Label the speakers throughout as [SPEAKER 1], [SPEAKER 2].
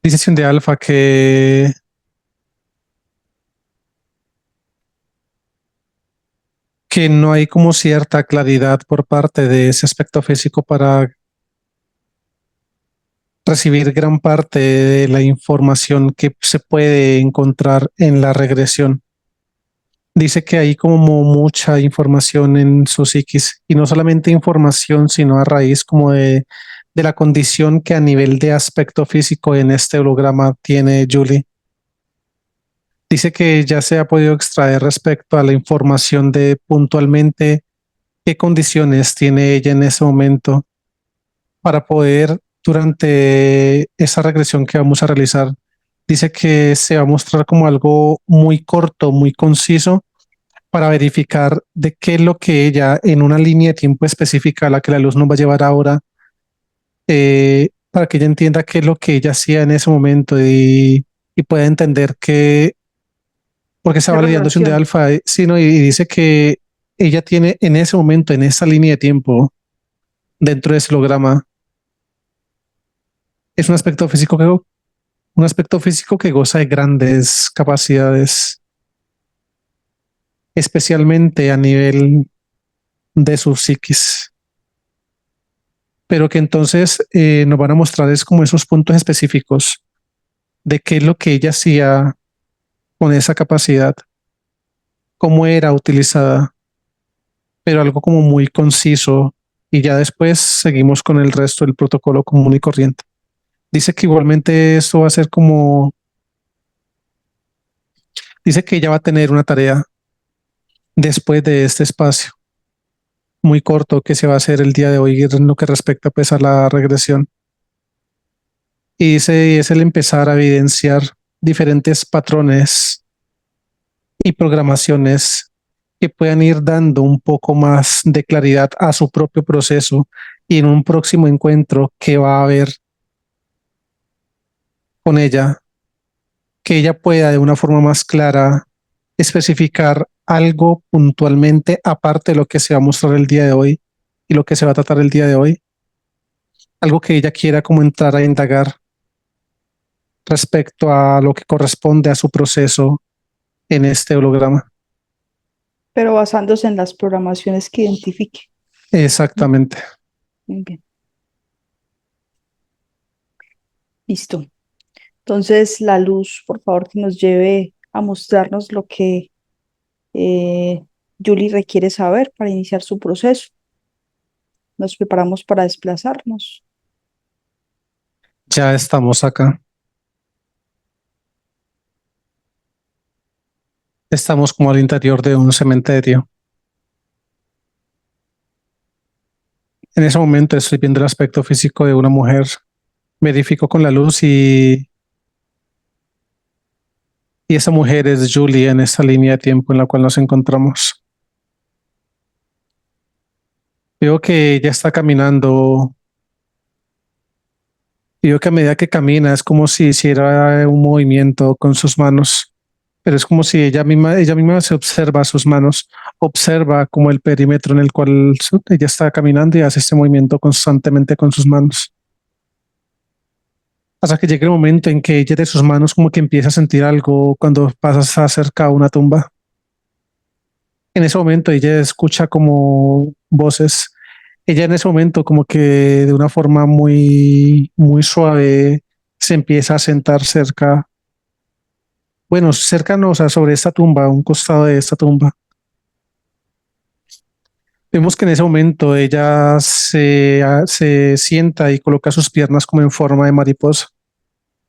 [SPEAKER 1] Dice Sion de Alfa que no hay como cierta claridad por parte de ese aspecto físico para recibir gran parte de la información que se puede encontrar en la regresión. Dice que hay como mucha información en su psiquis y no solamente información, sino a raíz como de la condición que a nivel de aspecto físico en este holograma tiene Julie. Dice que ya se ha podido extraer respecto a la información de puntualmente qué condiciones tiene ella en ese momento para poder, durante esa regresión que vamos a realizar, dice que se va a mostrar como algo muy corto, muy conciso, para verificar de qué es lo que ella, en una línea de tiempo específica a la que la luz nos va a llevar ahora, para que ella entienda qué es lo que ella hacía en ese momento y pueda entender que, porque
[SPEAKER 2] ¿Qué
[SPEAKER 1] estaba validando de
[SPEAKER 2] relación?
[SPEAKER 1] alfa, sino y dice que ella tiene en ese momento, en esa línea de tiempo, dentro de ese holograma, es un aspecto físico que goza de grandes capacidades, especialmente a nivel de su psiquis, pero que entonces nos van a mostrar es como esos puntos específicos de qué es lo que ella hacía con esa capacidad, cómo era utilizada, pero algo como muy conciso y ya después seguimos con el resto del protocolo común y corriente. Dice que igualmente esto va a ser como, dice que ella va a tener una tarea después de este espacio muy corto que se va a hacer el día de hoy en lo que respecta pues a la regresión. Y dice, es el empezar a evidenciar diferentes patrones y programaciones que puedan ir dando un poco más de claridad a su propio proceso y en un próximo encuentro que va a haber con ella, que ella pueda de una forma más clara especificar algo puntualmente aparte de lo que se va a mostrar el día de hoy y lo que se va a tratar el día de hoy, algo que ella quiera como entrar a indagar respecto a lo que corresponde a su proceso en este holograma.
[SPEAKER 2] Pero basándose en las programaciones que identifique.
[SPEAKER 1] Exactamente.
[SPEAKER 2] Muy bien, listo. Entonces, la luz, por favor, que nos lleve a mostrarnos lo que eh, Julie requiere saber para iniciar su proceso. Nos preparamos para desplazarnos.
[SPEAKER 1] Ya estamos acá. Estamos como al interior de un cementerio. En ese momento estoy viendo el aspecto físico de una mujer. Verifico con la luz y esa mujer es Julie en esta línea de tiempo en la cual nos encontramos. Veo que ella está caminando. Y veo que a medida que camina es como si hiciera un movimiento con sus manos, pero es como si ella misma se observa sus manos, observa como el perímetro en el cual ella está caminando y hace este movimiento constantemente con sus manos. Hasta que llegue el momento en que ella de sus manos como que empieza a sentir algo cuando pasas cerca a una tumba. En ese momento ella escucha como voces. Ella en ese momento como que de una forma muy suave se empieza a sentar cerca, bueno, cercano, o sea, sobre esta tumba, a un costado de esta tumba. Vemos que en ese momento ella se sienta y coloca sus piernas como en forma de mariposa.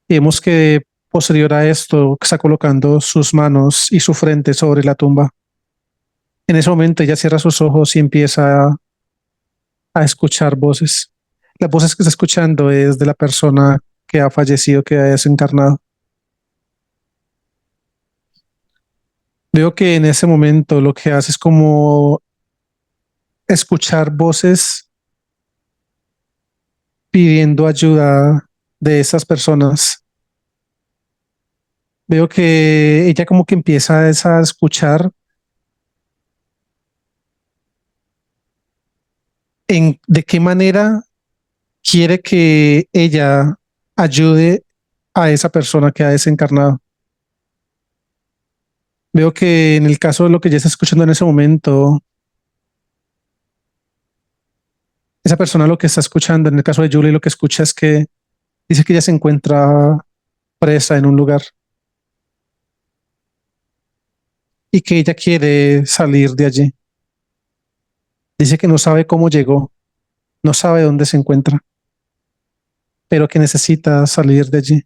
[SPEAKER 1] Y vemos que posterior a esto está colocando sus manos y su frente sobre la tumba. En ese momento ella cierra sus ojos y empieza a escuchar voces. Las voces que está escuchando es de la persona que ha fallecido, que ha desencarnado. Veo que en ese momento lo que hace es como escuchar voces pidiendo ayuda de esas personas. Veo que ella como que empieza a escuchar de qué manera quiere que ella ayude a esa persona que ha desencarnado. Veo que en el caso de lo que ya está escuchando en ese momento, esa persona lo que está escuchando, en el caso de Julie, lo que escucha es que dice que ella se encuentra presa en un lugar y que ella quiere salir de allí. Dice que no sabe cómo llegó, no sabe dónde se encuentra, pero que necesita salir de allí.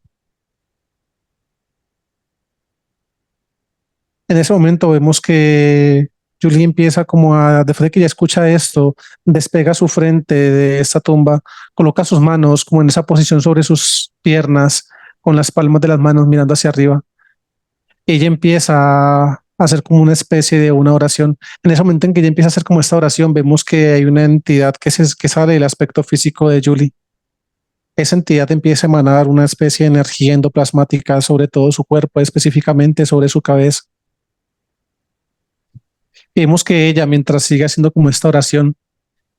[SPEAKER 1] En ese momento vemos que Julie empieza como a, después de que ella escucha esto, despega su frente de esta tumba, coloca sus manos como en esa posición sobre sus piernas, con las palmas de las manos mirando hacia arriba. Ella empieza a hacer como una especie de una oración. En ese momento en que ella empieza a hacer como esta oración, vemos que hay una entidad que sale del aspecto físico de Julie. Esa entidad empieza a emanar una especie de energía endoplasmática sobre todo su cuerpo, específicamente sobre su cabeza. Vemos que ella, mientras sigue haciendo como esta oración,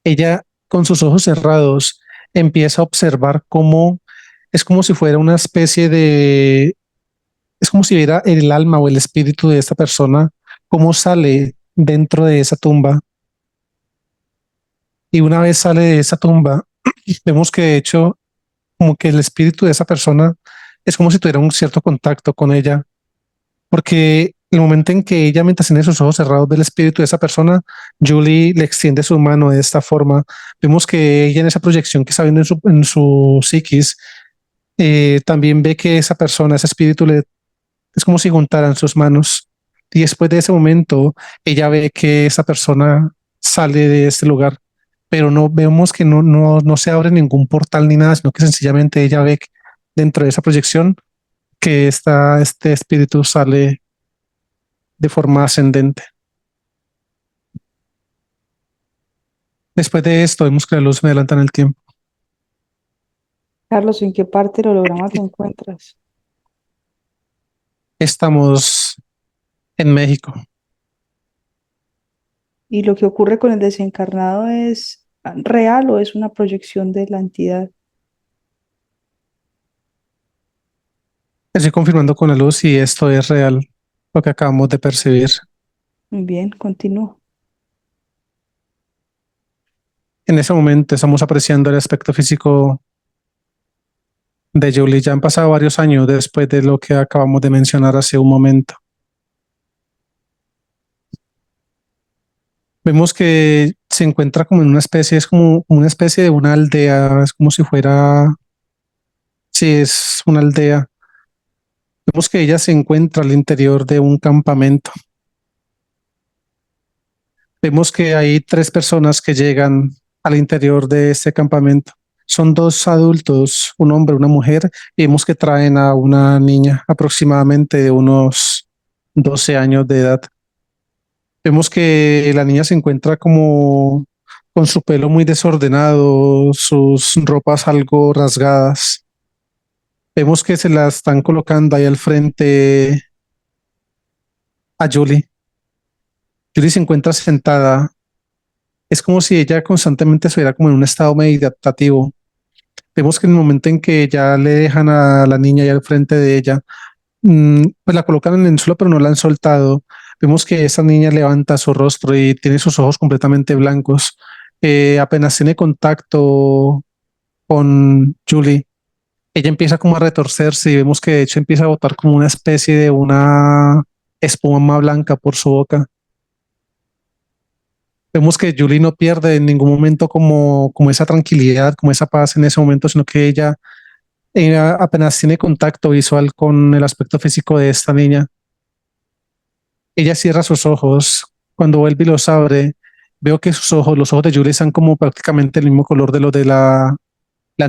[SPEAKER 1] ella con sus ojos cerrados empieza a observar cómo es como si fuera una especie de, es como si viera el alma o el espíritu de esta persona, cómo sale dentro de esa tumba. Y una vez sale de esa tumba, vemos que de hecho como que el espíritu de esa persona es como si tuviera un cierto contacto con ella, porque el momento en que ella, mientras tiene sus ojos cerrados, ve el espíritu de esa persona, Julie le extiende su mano de esta forma. Vemos que ella en esa proyección que está viendo en su psiquis, también ve que esa persona, ese espíritu, es como si juntaran sus manos. Y después de ese momento, ella ve que esa persona sale de este lugar, pero no vemos que no se abre ningún portal ni nada, sino que sencillamente ella ve dentro de esa proyección que este espíritu sale de forma ascendente. Después de esto, vemos que la luz me adelanta en el tiempo.
[SPEAKER 2] Carlos, ¿en qué parte del holograma te encuentras?
[SPEAKER 1] Estamos en México.
[SPEAKER 2] ¿Y lo que ocurre con el desencarnado es real o es una proyección de la entidad?
[SPEAKER 1] Estoy confirmando con la luz si esto es real, lo que acabamos de percibir.
[SPEAKER 2] Muy bien, continúo.
[SPEAKER 1] En ese momento estamos apreciando el aspecto físico de Julie. Ya han pasado varios años después de lo que acabamos de mencionar hace un momento. Vemos que se encuentra como en una especie, es como una especie de una aldea, es como si fuera, sí, es una aldea. Vemos que ella se encuentra al interior de un campamento. Vemos que hay tres personas que llegan al interior de este campamento. Son dos adultos, un hombre, una mujer, y vemos que traen a una niña aproximadamente de unos 12 años de edad. Vemos que la niña se encuentra como con su pelo muy desordenado, sus ropas algo rasgadas. Vemos que se la están colocando ahí al frente a Julie. Julie se encuentra sentada. Es como si ella constantemente estuviera como en un estado meditativo. Vemos que en el momento en que ya le dejan a la niña ahí al frente de ella, pues la colocan en el suelo, pero no la han soltado. Vemos que esa niña levanta su rostro y tiene sus ojos completamente blancos. Apenas tiene contacto con Julie, ella empieza como a retorcerse y vemos que de hecho empieza a botar como una especie de una espuma blanca por su boca. Vemos que Julie no pierde en ningún momento como esa tranquilidad, como esa paz en ese momento, sino que ella apenas tiene contacto visual con el aspecto físico de esta niña. Ella cierra sus ojos. Cuando vuelve y los abre, veo que los ojos de Julie están como prácticamente el mismo color de los de la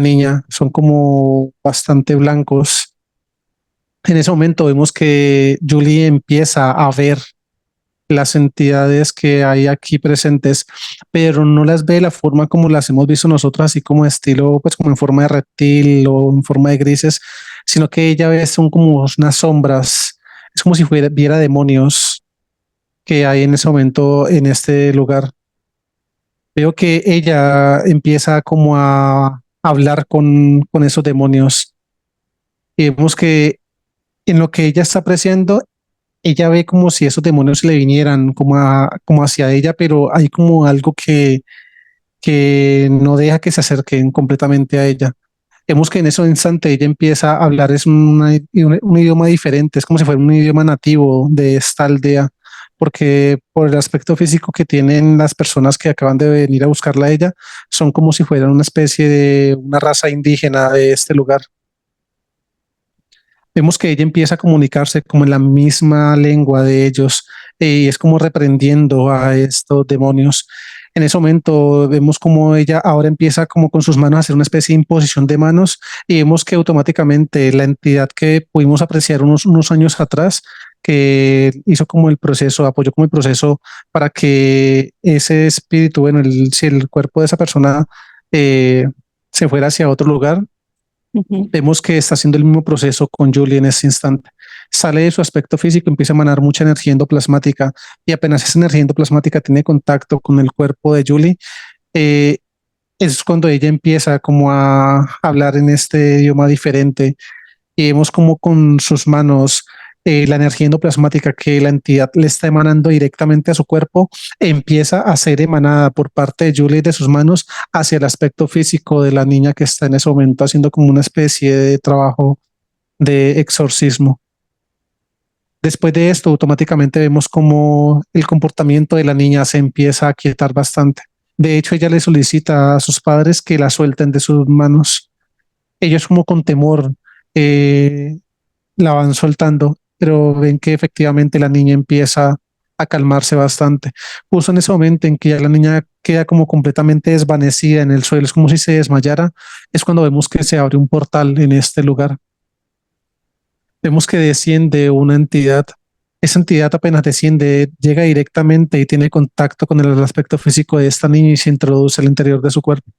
[SPEAKER 1] niña. Son como bastante blancos. En ese momento vemos que Julie empieza a ver las entidades que hay aquí presentes, pero no las ve de la forma como las hemos visto nosotros, así como estilo, pues como en forma de reptil o en forma de grises, sino que ella ve son como unas sombras. Es como si viera demonios que hay en ese momento en este lugar. Veo que ella empieza como a hablar con esos demonios. y vemos que en lo que ella está apreciando, ella ve como si esos demonios le vinieran como hacia ella, pero hay como algo que no deja que se acerquen completamente a ella. Vemos que en ese instante ella empieza a hablar, es un idioma diferente, es como si fuera un idioma nativo de esta aldea, porque por el aspecto físico que tienen las personas que acaban de venir a buscarla a ella, son como si fueran una especie de una raza indígena de este lugar. Vemos que ella empieza a comunicarse como en la misma lengua de ellos y es como reprendiendo a estos demonios. En ese momento vemos como ella ahora empieza como con sus manos a hacer una especie de imposición de manos y vemos que automáticamente la entidad que pudimos apreciar unos años atrás, que hizo como el proceso, apoyó como el proceso para que ese espíritu, bueno, si el cuerpo de esa persona eh, se fuera hacia otro lugar,
[SPEAKER 2] Ujú.
[SPEAKER 1] vemos que está haciendo el mismo proceso con Julie en ese instante. Sale de su aspecto físico, empieza a emanar mucha energía endoplasmática y apenas esa energía endoplasmática tiene contacto con el cuerpo de Julie, eh, es cuando ella empieza como a hablar en este idioma diferente y vemos como con sus manos la energía endoplasmática que la entidad le está emanando directamente a su cuerpo empieza a ser emanada por parte de Julie de sus manos hacia el aspecto físico de la niña que está en ese momento haciendo como una especie de trabajo de exorcismo. Después de esto, automáticamente vemos como el comportamiento de la niña se empieza a quietar bastante. De hecho, ella le solicita a sus padres que la suelten de sus manos. Ellos como con temor eh, la van soltando, pero ven que efectivamente la niña empieza a calmarse bastante. Justo en ese momento en que ya la niña queda como completamente desvanecida en el suelo, es como si se desmayara, es cuando vemos que se abre un portal en este lugar. Vemos que desciende una entidad. Esa entidad apenas desciende, llega directamente y tiene contacto con el aspecto físico de esta niña y se introduce al interior de su cuerpo.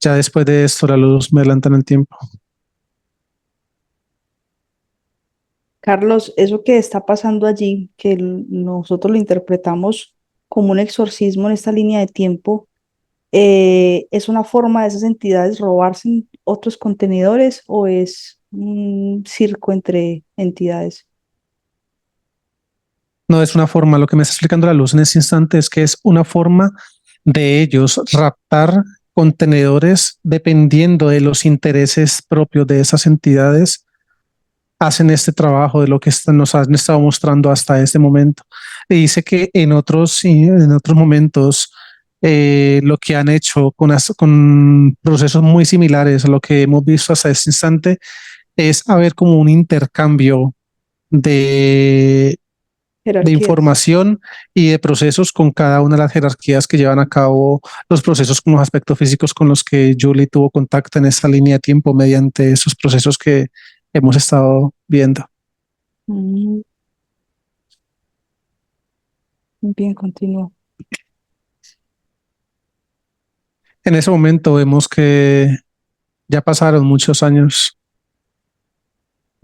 [SPEAKER 1] Ya después de esto, la luz me adelanta en el tiempo.
[SPEAKER 2] Carlos, eso que está pasando allí, que nosotros lo interpretamos como un exorcismo en esta línea de tiempo, ¿es una forma de esas entidades robarse en otros contenedores o es un circo entre entidades?
[SPEAKER 1] No es una forma, lo que me está explicando la luz en ese instante es que es una forma de ellos raptar contenedores dependiendo de los intereses propios de esas entidades. Hacen este trabajo de lo que nos han estado mostrando hasta este momento. Y dice que en otros momentos lo que han hecho con procesos muy similares a lo que hemos visto hasta este instante es haber como un intercambio de
[SPEAKER 2] Jerarquías.
[SPEAKER 1] información y de procesos con cada una de las jerarquías que llevan a cabo los procesos con los aspectos físicos con los que Julie tuvo contacto en esta línea de tiempo mediante esos procesos que hemos estado viendo.
[SPEAKER 2] Mm, bien, continúo.
[SPEAKER 1] En ese momento vemos que ya pasaron muchos años.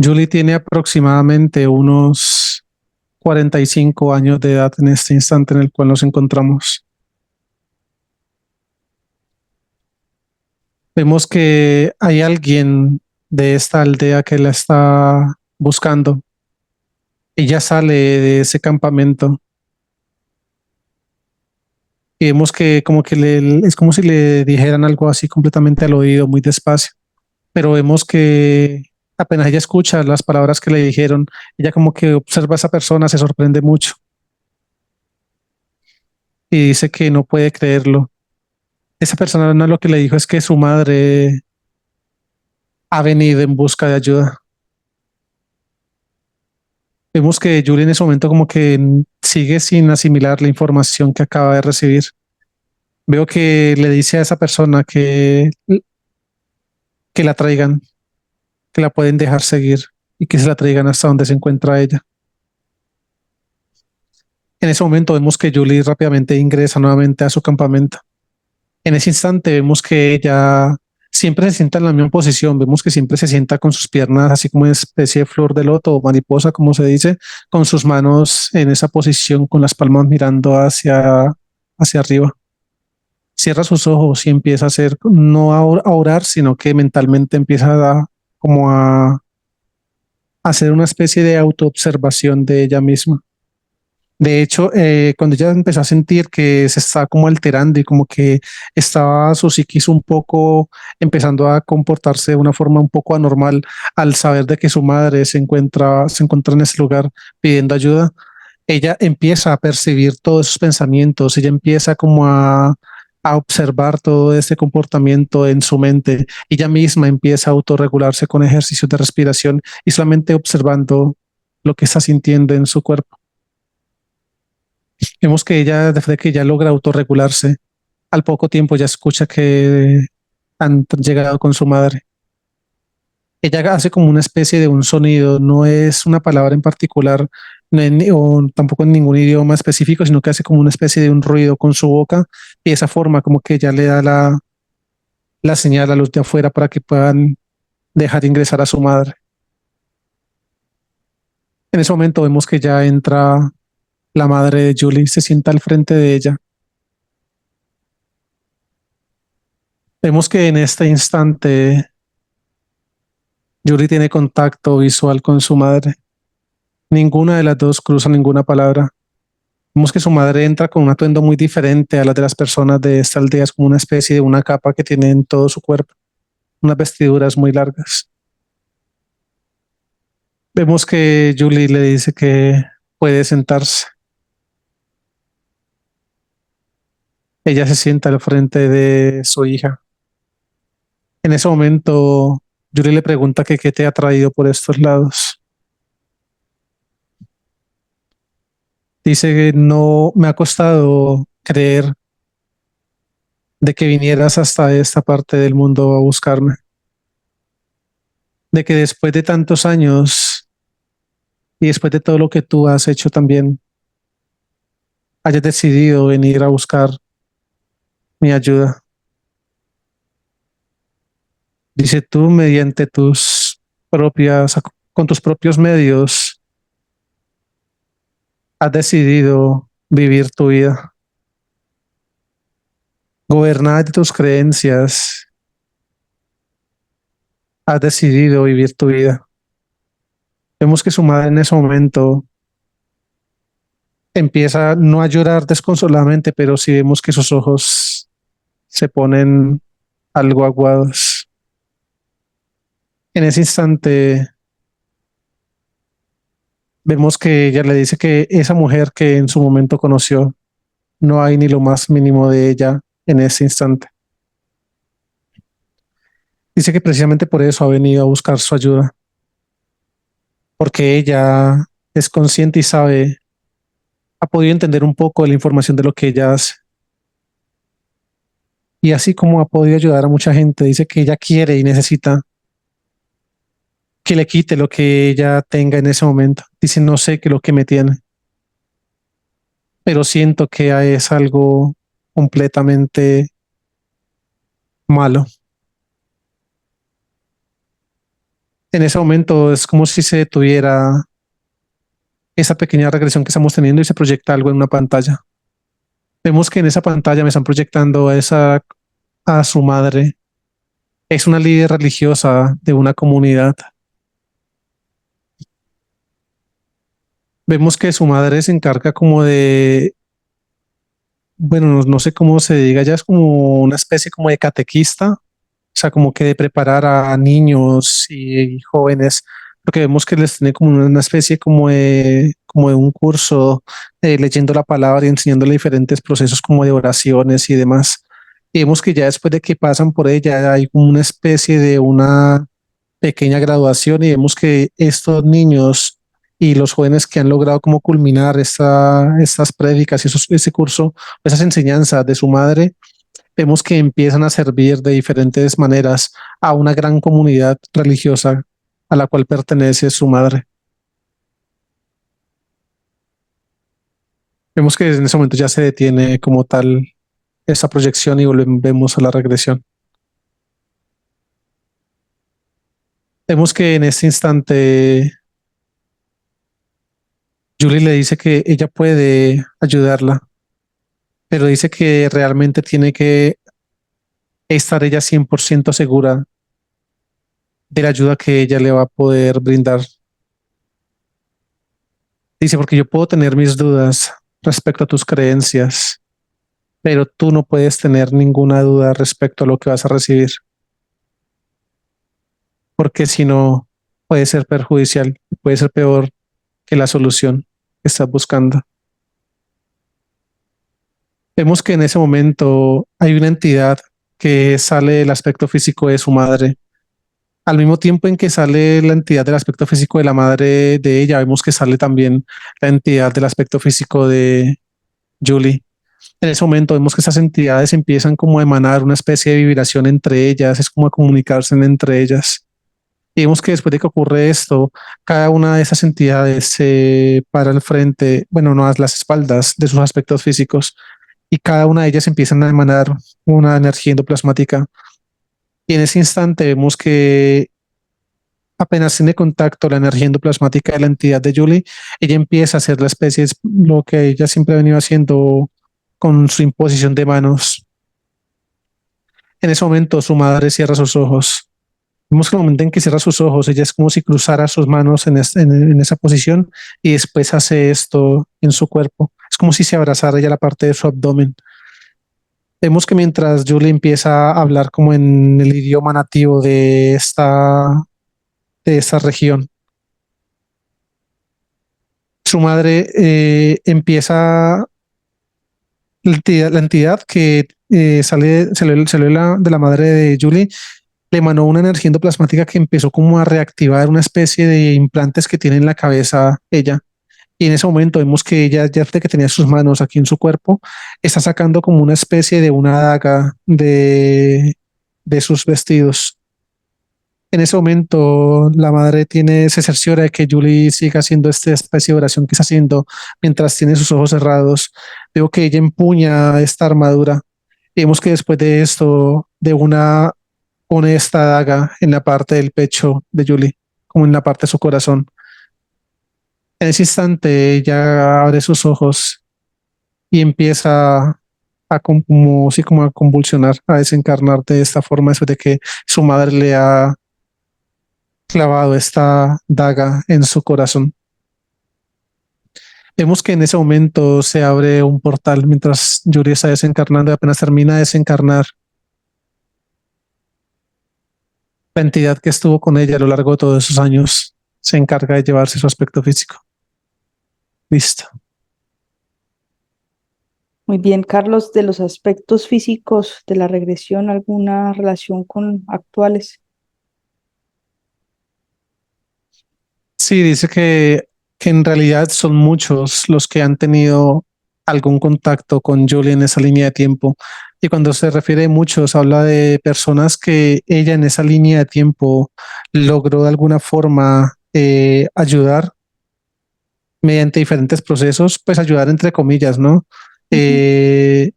[SPEAKER 1] Julie tiene aproximadamente unos 45 años de edad en este instante en el cual nos encontramos. Vemos que hay alguien de esta aldea que la está buscando. Ella sale de ese campamento y vemos que como que es como si le dijeran algo así completamente al oído, muy despacio. Pero vemos que apenas ella escucha las palabras que le dijeron, ella como que observa a esa persona, se sorprende mucho y dice que no puede creerlo. Esa persona no lo que le dijo es que su madre ha venido en busca de ayuda. Vemos que Julie en ese momento como que sigue sin asimilar la información que acaba de recibir. Veo que le dice a esa persona que la traigan, que la pueden dejar seguir y que se la traigan hasta donde se encuentra ella. En ese momento vemos que Julie rápidamente ingresa nuevamente a su campamento. En ese instante vemos que ella siempre se sienta en la misma posición, vemos que siempre se sienta con sus piernas así como una especie de flor de loto o mariposa, como se dice, con sus manos en esa posición, con las palmas mirando hacia arriba. cierra sus ojos y empieza a hacer, no a orar, sino que mentalmente empieza como a hacer una especie de autoobservación de ella misma. De hecho, cuando ella empezó a sentir que se estaba como alterando y como que estaba su psiquis un poco empezando a comportarse de una forma un poco anormal al saber de que su madre se encuentra en ese lugar pidiendo ayuda, ella empieza a percibir todos esos pensamientos, ella empieza como a observar todo ese comportamiento en su mente. Ella misma empieza a autorregularse con ejercicios de respiración y solamente observando lo que está sintiendo en su cuerpo. Vemos que ella, desde que ya logra autorregularse, al poco tiempo ya escucha que han llegado con su madre. Ella hace como una especie de un sonido, no es una palabra en particular, o tampoco en ningún idioma específico, sino que hace como una especie de un ruido con su boca y de esa forma como que ya le da la señal a los de afuera para que puedan dejar ingresar a su madre. En ese momento vemos que ya entra la madre de Julie, se sienta al frente de ella. Vemos que en este instante Julie tiene contacto visual con su madre. Ninguna de las dos cruza ninguna palabra. Vemos que su madre entra con un atuendo muy diferente a las de las personas de esta aldea, es como una especie de una capa que tiene en todo su cuerpo, unas vestiduras muy largas. Vemos que Julie le dice que puede sentarse. Ella se sienta al frente de su hija. En ese momento, Julie le pregunta que qué te ha traído por estos lados. Dice que no me ha costado creer de que vinieras hasta esta parte del mundo a buscarme, de que después de tantos años y después de todo lo que tú has hecho también, hayas decidido venir a buscar mi ayuda. Dice tú mediante con tus propios medios, has decidido vivir tu vida, gobernar tus creencias, has decidido vivir tu vida. Vemos que su madre en ese momento empieza no a llorar desconsoladamente, pero sí vemos que sus ojos se ponen algo aguados. En ese instante vemos que ella le dice que esa mujer que en su momento conoció, no hay ni lo más mínimo de ella en ese instante. Dice que precisamente por eso ha venido a buscar su ayuda, porque ella es consciente y sabe, ha podido entender un poco de la información de lo que ella hace. Y así como ha podido ayudar a mucha gente, dice que ella quiere y necesita que le quite lo que ella tenga en ese momento. Dice, no sé qué es lo que me tiene, pero siento que es algo completamente malo. En ese momento es como si se detuviera esa pequeña regresión que estamos teniendo y se proyecta algo en una pantalla. Vemos que en esa pantalla me están proyectando a su madre. Es una líder religiosa de una comunidad. Vemos que su madre se encarga como de, bueno, no sé cómo se diga, ya es como una especie como de catequista, o sea, como que de preparar a niños y jóvenes, porque vemos que les tiene como una especie como de un curso leyendo la palabra y enseñándole diferentes procesos como de oraciones y demás. Y vemos que ya después de que pasan por ella hay como una especie de una pequeña graduación y vemos que estos niños y los jóvenes que han logrado como culminar estas prédicas y ese curso, esas enseñanzas de su madre, vemos que empiezan a servir de diferentes maneras a una gran comunidad religiosa a la cual pertenece su madre. Vemos que en ese momento ya se detiene como tal esa proyección y volvemos a la regresión. Vemos que en este instante Julie le dice que ella puede ayudarla, pero dice que realmente tiene que estar ella 100% segura de la ayuda que ella le va a poder brindar. Dice, porque yo puedo tener mis dudas respecto a tus creencias, pero tú no puedes tener ninguna duda respecto a lo que vas a recibir, porque si no, puede ser perjudicial, puede ser peor que la solución que estás buscando. Vemos que en ese momento hay una entidad que sale del aspecto físico de su madre. Al mismo tiempo en que sale la entidad del aspecto físico de la madre de ella, vemos que sale también la entidad del aspecto físico de Julie. En ese momento vemos que esas entidades empiezan como a emanar una especie de vibración entre ellas, es como a comunicarse entre ellas. Y vemos que después de que ocurre esto, cada una de esas entidades se para al frente, bueno, no a las espaldas de sus aspectos físicos, y cada una de ellas empiezan a emanar una energía endoplasmática. Y en ese instante vemos que apenas tiene contacto la energía endoplasmática de la entidad de Julie, ella empieza a hacer la especie, lo que ella siempre ha venido haciendo con su imposición de manos. En ese momento su madre cierra sus ojos. Vemos que el momento en que cierra sus ojos, ella es como si cruzara sus manos en esa posición y después hace esto en su cuerpo. Es como si se abrazara ella la parte de su abdomen. Vemos que mientras Julie empieza a hablar como en el idioma nativo de esta región, su madre empieza, la entidad que salió de la madre de Julie, le emanó una energía endoplasmática que empezó como a reactivar una especie de implantes que tiene en la cabeza ella. Y en ese momento vemos que ella, ya de que tenía sus manos aquí en su cuerpo, está sacando como una especie de una daga de sus vestidos. En ese momento, la madre se cerciora de que Julie siga haciendo esta especie de oración que está haciendo mientras tiene sus ojos cerrados. Veo que ella empuña esta armadura. Y vemos que después de esto, de una pone esta daga en la parte del pecho de Julie, como en la parte de su corazón. En ese instante, ella abre sus ojos y empieza como, así como a convulsionar, a desencarnar de esta forma, después de que su madre le ha clavado esta daga en su corazón. Vemos que en ese momento se abre un portal mientras Yuri está desencarnando y apenas termina de desencarnar. La entidad que estuvo con ella a lo largo de todos esos años se encarga de llevarse su aspecto físico. Listo.
[SPEAKER 2] Muy bien, Carlos, de los aspectos físicos de la regresión, ¿alguna relación con actuales?
[SPEAKER 1] Sí, dice que en realidad son muchos los que han tenido algún contacto con Julie en esa línea de tiempo. Y cuando se refiere a muchos, habla de personas que ella en esa línea de tiempo logró de alguna forma ayudar mediante diferentes procesos, pues ayudar entre comillas, ¿no?
[SPEAKER 2] Ujú.
[SPEAKER 1] Eh,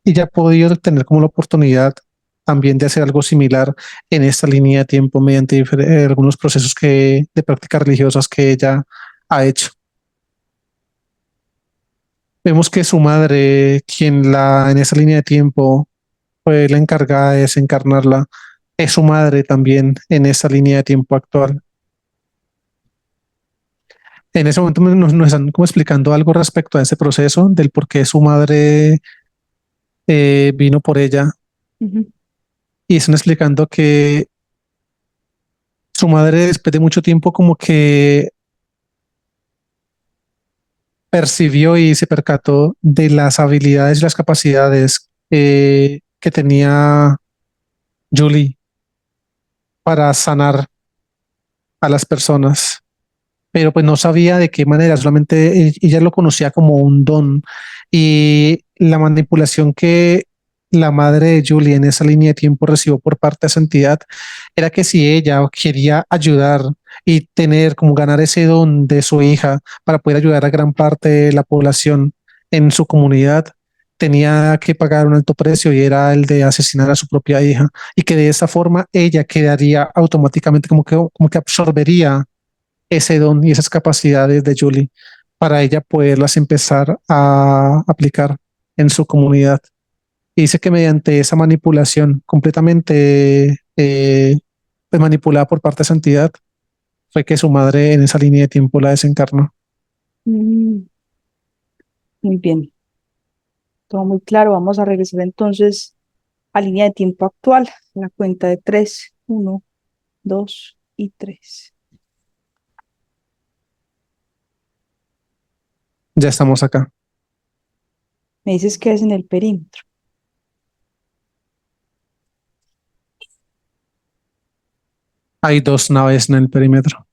[SPEAKER 1] y ya ha podido tener como la oportunidad también de hacer algo similar en esta línea de tiempo mediante algunos procesos de prácticas religiosas que ella ha hecho. Vemos que su madre, quien en esa línea de tiempo fue la encargada de desencarnarla, es su madre también en esa línea de tiempo actual. En ese momento nos están como explicando algo respecto a ese proceso del por qué su madre vino por ella,
[SPEAKER 2] Ujú.
[SPEAKER 1] y están explicando que su madre después de mucho tiempo como que percibió y se percató de las habilidades y las capacidades que tenía Julie para sanar a las personas, pero pues no sabía de qué manera, solamente ella lo conocía como un don, y la manipulación que la madre de Julie en esa línea de tiempo recibió por parte de esa entidad era que si ella quería ayudar y tener como ganar ese don de su hija para poder ayudar a gran parte de la población en su comunidad, tenía que pagar un alto precio y era el de asesinar a su propia hija, y que de esa forma ella quedaría automáticamente como que absorbería ese don y esas capacidades de Julie para ella poderlas empezar a aplicar. en su comunidad. Y dice que mediante esa manipulación completamente pues manipulada por parte de esa entidad, fue que su madre en esa línea de tiempo la desencarnó.
[SPEAKER 2] Mm, muy bien, todo muy claro. Vamos a regresar entonces a línea de tiempo actual. La cuenta de tres, uno, dos y tres.
[SPEAKER 1] Ya estamos acá.
[SPEAKER 2] Me dices que es en el perímetro.
[SPEAKER 1] Hay dos naves en el perímetro.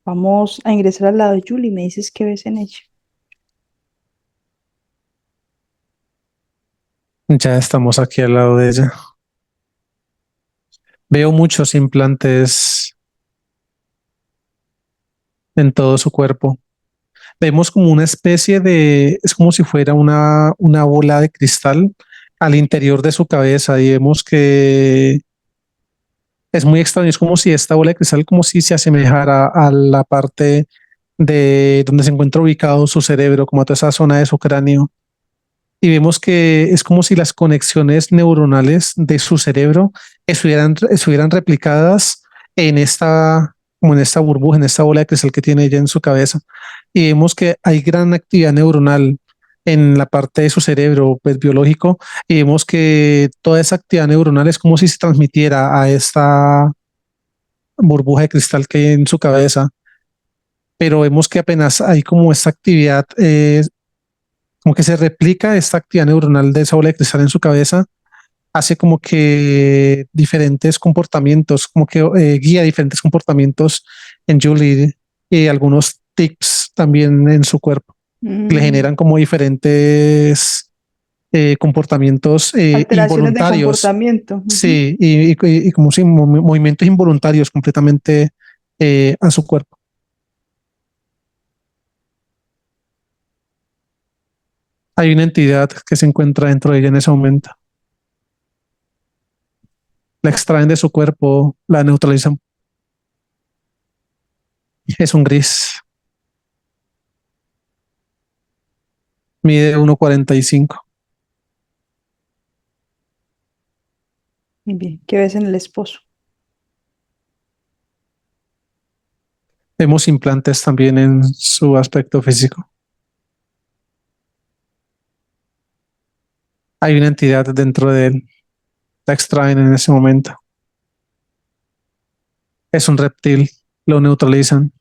[SPEAKER 2] Vamos a ingresar al lado de Julie. Me dices qué ves en ella.
[SPEAKER 1] Ya estamos aquí al lado de ella. Veo muchos implantes en todo su cuerpo. Vemos como una especie de, es como si fuera una bola de cristal al interior de su cabeza y vemos que es muy extraño. Es como si esta bola de cristal, como si se asemejara a la parte de donde se encuentra ubicado su cerebro, como a toda esa zona de su cráneo. Y vemos que es como si las conexiones neuronales de su cerebro estuvieran replicadas en esta, como en esta burbuja, en esta bola de cristal que tiene ella en su cabeza. Y vemos que hay gran actividad neuronal en la parte de su cerebro pues, biológico y vemos que toda esa actividad neuronal es como si se transmitiera a esta burbuja de cristal que hay en su cabeza, pero vemos que apenas hay como esta actividad, como que se replica esta actividad neuronal de esa bola de cristal en su cabeza, hace como que diferentes comportamientos, como que guía diferentes comportamientos en Julie y algunos tics también en su cuerpo, que le
[SPEAKER 2] Mm,
[SPEAKER 1] generan como diferentes comportamientos
[SPEAKER 2] alteraciones de
[SPEAKER 1] involuntarios,
[SPEAKER 2] comportamiento. Ujú.
[SPEAKER 1] sí, y como si movimientos involuntarios completamente a su cuerpo. Hay una entidad que se encuentra dentro de ella en ese momento. La extraen de su cuerpo, la neutralizan. Es un gris. Mide 1,45.
[SPEAKER 2] Muy bien. ¿Qué ves en el esposo?
[SPEAKER 1] Vemos implantes también en su aspecto físico. Hay una entidad dentro de él. La extraen en ese momento. Es un reptil. Lo neutralizan.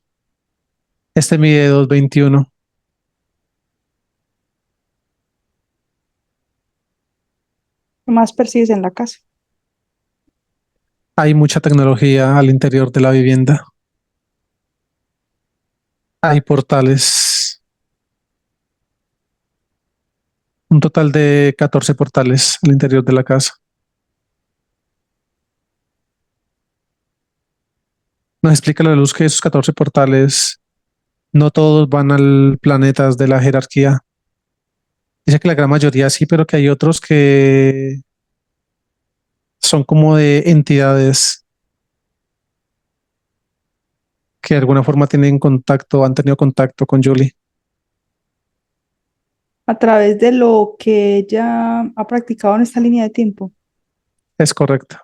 [SPEAKER 1] Este mide 2,21.
[SPEAKER 2] ¿Qué más persigues en la casa?
[SPEAKER 1] Hay mucha tecnología al interior de la vivienda. Hay portales. Un total de 14 portales al interior de la casa. Nos explica la luz que esos 14 portales no todos van al planetas de la jerarquía. Dice que la gran mayoría sí, pero que hay otros que son como de entidades que de alguna forma tienen contacto, han tenido contacto con Julie.
[SPEAKER 2] A través de lo que ella ha practicado en esta línea de tiempo.
[SPEAKER 1] Es correcto.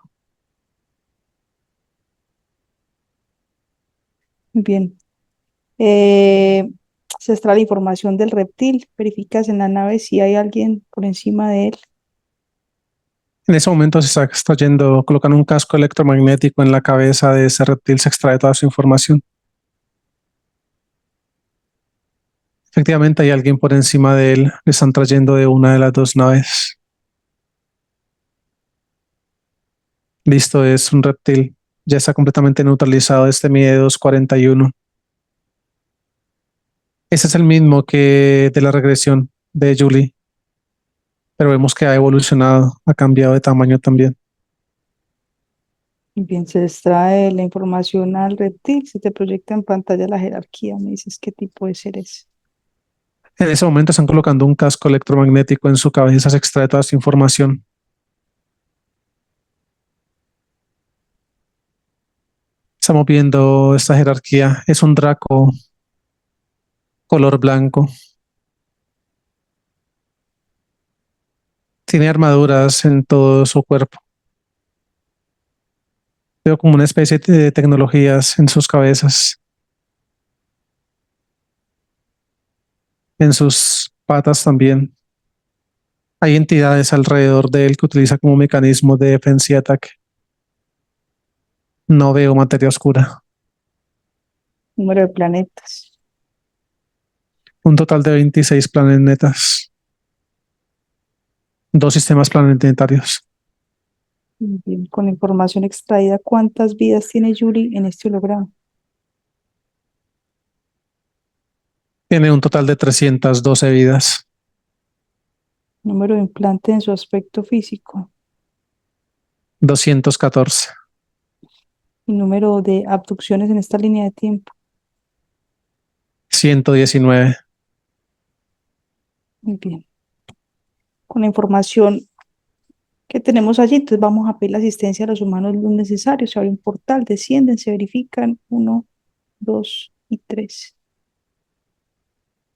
[SPEAKER 2] Muy bien. Eh, Se extrae la información del reptil. Verificas en la nave si hay alguien por encima de él.
[SPEAKER 1] En ese momento se está extrayendo, colocan un casco electromagnético en la cabeza de ese reptil, se extrae toda su información. Efectivamente hay alguien por encima de él, le están trayendo de una de las dos naves. Listo, es un reptil. Ya está completamente neutralizado. Este mide 2,41. Ese es el mismo que de la regresión de Julie, pero vemos que ha evolucionado, ha cambiado de tamaño también.
[SPEAKER 2] Muy bien, se extrae la información al reptil. Se te proyecta en pantalla la jerarquía. Me dices qué tipo de ser es.
[SPEAKER 1] En ese momento están colocando un casco electromagnético en su cabeza, se extrae toda esta información. Estamos viendo esta jerarquía. Es un Draco color blanco. Tiene armaduras en todo su cuerpo. Veo como una especie de tecnologías en sus cabezas, en sus patas también. Hay entidades alrededor de él que utiliza como mecanismo de defensa y ataque. No veo materia oscura.
[SPEAKER 2] Número de planetas.
[SPEAKER 1] Un total de 26 planetas, dos sistemas planetarios.
[SPEAKER 2] Muy bien. Con la información extraída, ¿cuántas vidas tiene Yuri en este holograma?
[SPEAKER 1] Tiene un total de 312 vidas.
[SPEAKER 2] Número de implantes en su aspecto físico.
[SPEAKER 1] 214.
[SPEAKER 2] Y número de abducciones en esta línea de tiempo.
[SPEAKER 1] 119.
[SPEAKER 2] Muy bien. Con la información que tenemos allí, entonces vamos a pedir la asistencia a los humanos lo necesario. Se abre un portal, descienden, se verifican. Uno, dos y tres.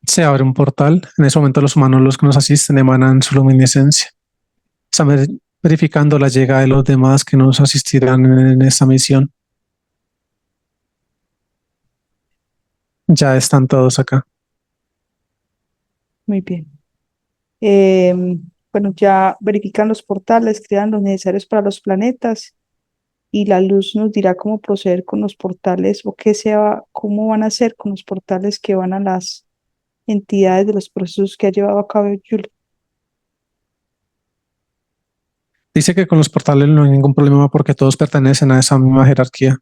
[SPEAKER 1] Se abre un portal. En ese momento los humanos, los que nos asisten, emanan su luminiscencia. Están verificando la llegada de los demás que nos asistirán en esta misión. Ya están todos acá.
[SPEAKER 2] Muy bien. Bueno, ya verifican los portales, crean los necesarios para los planetas y la luz nos dirá cómo proceder con los portales o cómo van a hacer con los portales que van a las entidades de los procesos que ha llevado a cabo Julie.
[SPEAKER 1] Dice que con los portales no hay ningún problema porque todos pertenecen a esa misma jerarquía.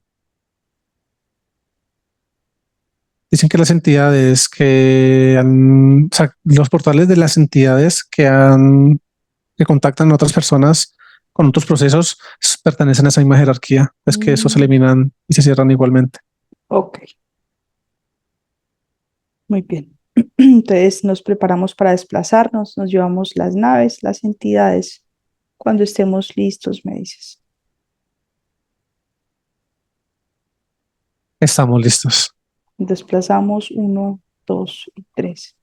[SPEAKER 1] Dicen que las entidades o sea, los portales de las entidades que contactan a otras personas con otros procesos pertenecen a esa misma jerarquía. Es que esos se eliminan y se cierran igualmente.
[SPEAKER 2] Ok, muy bien. Entonces nos preparamos para desplazarnos, nos llevamos las naves, las entidades. Cuando estemos listos, me dices.
[SPEAKER 1] Estamos listos.
[SPEAKER 2] Desplazamos uno, dos y tres.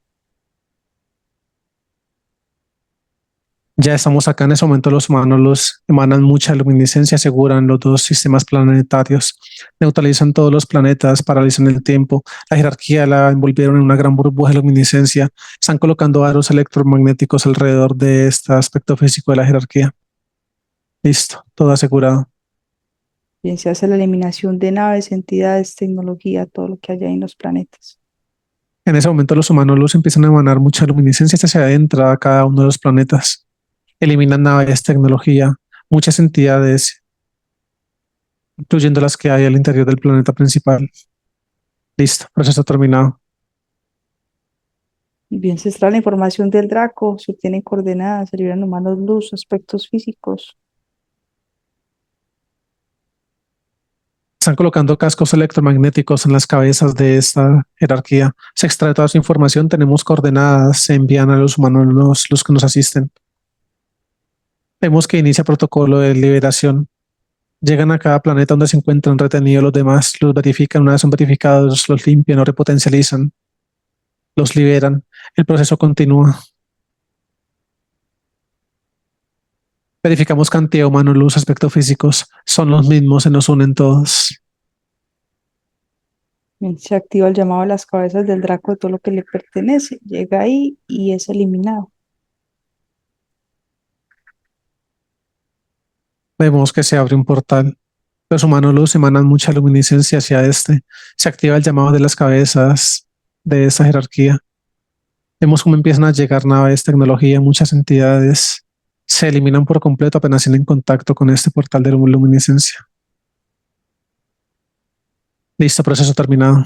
[SPEAKER 1] Ya estamos acá en ese momento. Los humanos los emanan mucha luminiscencia, aseguran los dos sistemas planetarios, neutralizan todos los planetas, paralizan el tiempo. La jerarquía la envolvieron en una gran burbuja de luminiscencia. Están colocando aros electromagnéticos alrededor de este aspecto físico de la jerarquía. Listo, todo asegurado.
[SPEAKER 2] Bien, se hace la eliminación de naves, entidades, tecnología, todo lo que haya en los planetas.
[SPEAKER 1] En ese momento los humanos los empiezan a emanar mucha luminiscencia hacia adentro a cada uno de los planetas. Eliminan naves, tecnología, muchas entidades, incluyendo las que hay al interior del planeta principal. Listo, proceso terminado.
[SPEAKER 2] Bien, se extrae la información del Draco, se obtienen coordenadas, se liberan humanos luz, aspectos físicos.
[SPEAKER 1] Están colocando cascos electromagnéticos en las cabezas de esta jerarquía. Se extrae toda su información, tenemos coordenadas, se envían a los humanos los que nos asisten. Vemos que inicia protocolo de liberación. Llegan a cada planeta donde se encuentran retenidos los demás, los verifican, una vez son verificados, los limpian o repotencializan, los liberan. El proceso continúa. Verificamos cantidad humano, luz, aspectos físicos. Son los mismos, se nos unen todos.
[SPEAKER 2] Bien, se activa el llamado a las cabezas del Draco de todo lo que le pertenece. Llega ahí y es eliminado.
[SPEAKER 1] Vemos que se abre un portal. Los humanos luz emanan mucha luminiscencia hacia este. Se activa el llamado de las cabezas de esta jerarquía. Vemos cómo empiezan a llegar naves, tecnología, muchas entidades. Se eliminan por completo apenas tienen contacto con este portal de luminiscencia. Listo, proceso terminado.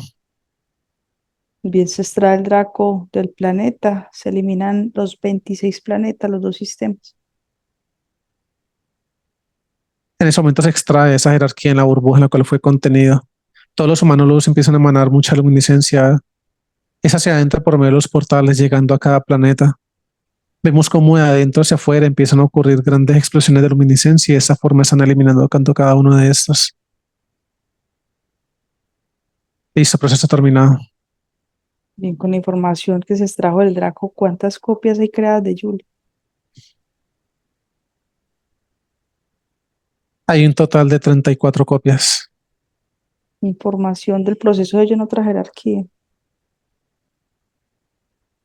[SPEAKER 2] Bien, se extrae el Draco del planeta, se eliminan los 26 planetas, los dos sistemas.
[SPEAKER 1] En ese momento se extrae esa jerarquía en la burbuja en la cual fue contenido. Todos los humanos luz empiezan a emanar mucha luminiscencia. Es hacia adentro por medio de los portales, llegando a cada planeta. Vemos cómo de adentro hacia afuera empiezan a ocurrir grandes explosiones de luminiscencia y de esa forma están eliminando tanto cada uno de estos. Listo, proceso terminado.
[SPEAKER 2] Bien, con la información que se extrajo del Draco, ¿cuántas copias hay creadas de Julie?
[SPEAKER 1] Hay un total de 34 copias.
[SPEAKER 2] Información del proceso de lleno otra jerarquía.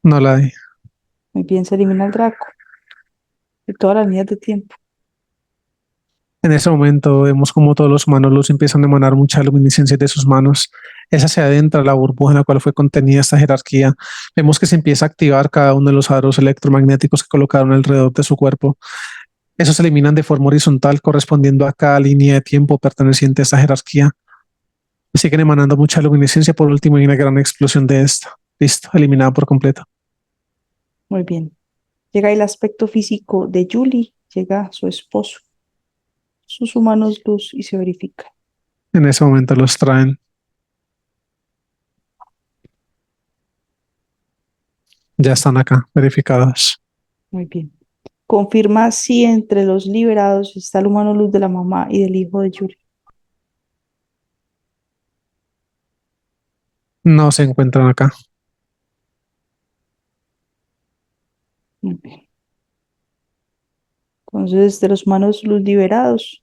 [SPEAKER 1] No la hay.
[SPEAKER 2] Muy bien, se elimina el Draco de todas las líneas de tiempo.
[SPEAKER 1] En ese momento vemos como todos los humanos luz empiezan a emanar mucha luminiscencia de sus manos. Esa se adentra la burbuja en la cual fue contenida esta jerarquía. Vemos que se empieza a activar cada uno de los aros electromagnéticos que colocaron alrededor de su cuerpo. Esos se eliminan de forma horizontal correspondiendo a cada línea de tiempo perteneciente a esta jerarquía. Y siguen emanando mucha luminiscencia. Por último, hay una gran explosión de esta. Listo, eliminada por completo.
[SPEAKER 2] Muy bien. Llega el aspecto físico de Julie, llega su esposo, sus humanos luz y se verifica.
[SPEAKER 1] En ese momento los traen. Ya están acá, verificados.
[SPEAKER 2] Muy bien. Confirma si entre los liberados está el humano luz de la mamá y del hijo de Julie.
[SPEAKER 1] No se encuentran acá.
[SPEAKER 2] Muy bien. Entonces, de los humanos luz liberados,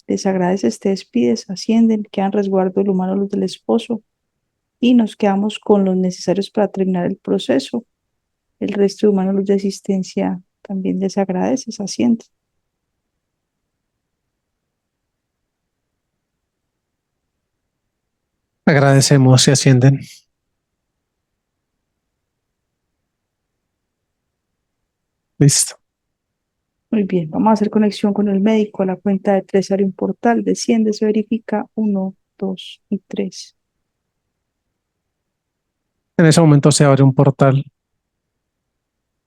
[SPEAKER 2] les agradeces, te despides, ascienden, quedan resguardo del humano luz del esposo y nos quedamos con los necesarios para terminar el proceso. El resto de humanos luz de asistencia también les agradeces, ascienden.
[SPEAKER 1] Agradecemos y ascienden. Listo.
[SPEAKER 2] Muy bien, vamos a hacer conexión con el médico a la cuenta de 3, abre un portal, desciende, se verifica, 1, 2 y 3.
[SPEAKER 1] En ese momento se abre un portal.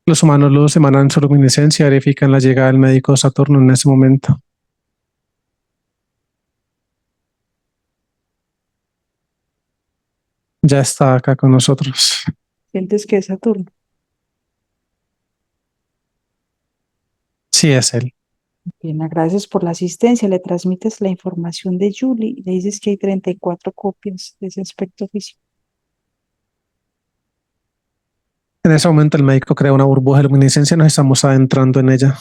[SPEAKER 1] Los humanos luz emanan su luminiscencia y verifican la llegada del médico Saturno en ese momento. Ya está acá con nosotros.
[SPEAKER 2] Sientes que es Saturno.
[SPEAKER 1] Sí, es él.
[SPEAKER 2] Bien, agradeces por la asistencia, le transmites la información de Julie y le dices que hay 34 copias de ese aspecto físico.
[SPEAKER 1] En ese momento el médico crea una burbuja de luminiscencia y nos estamos adentrando en ella.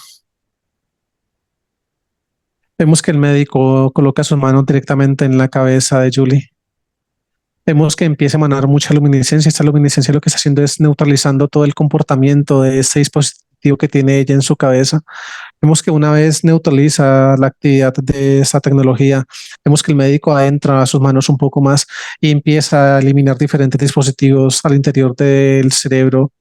[SPEAKER 1] Vemos que el médico coloca sus manos directamente en la cabeza de Julie. Vemos que empieza a emanar mucha luminiscencia. Esta luminiscencia lo que está haciendo es neutralizando todo el comportamiento de este dispositivo que tiene ella en su cabeza. Vemos que una vez neutraliza la actividad de esta tecnología, vemos que el médico adentra a sus manos un poco más y empieza a eliminar diferentes dispositivos al interior del cerebro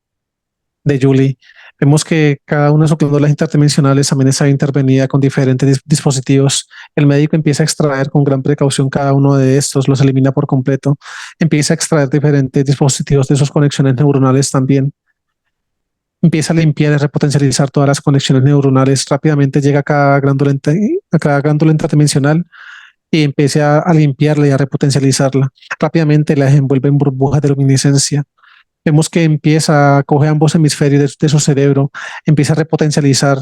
[SPEAKER 1] de Julie. Vemos que cada una de sus glándulas interdimensionales también está intervenida con diferentes dispositivos. El médico empieza a extraer con gran precaución cada uno de estos, los elimina por completo. Empieza a extraer diferentes dispositivos de sus conexiones neuronales también. Empieza a limpiar y repotencializar todas las conexiones neuronales. Rápidamente llega a cada glándula interdimensional y empieza a limpiarla y a repotencializarla. Rápidamente la envuelve en burbujas de luminiscencia. Vemos que empieza a coger ambos hemisferios de su cerebro, empieza a repotencializar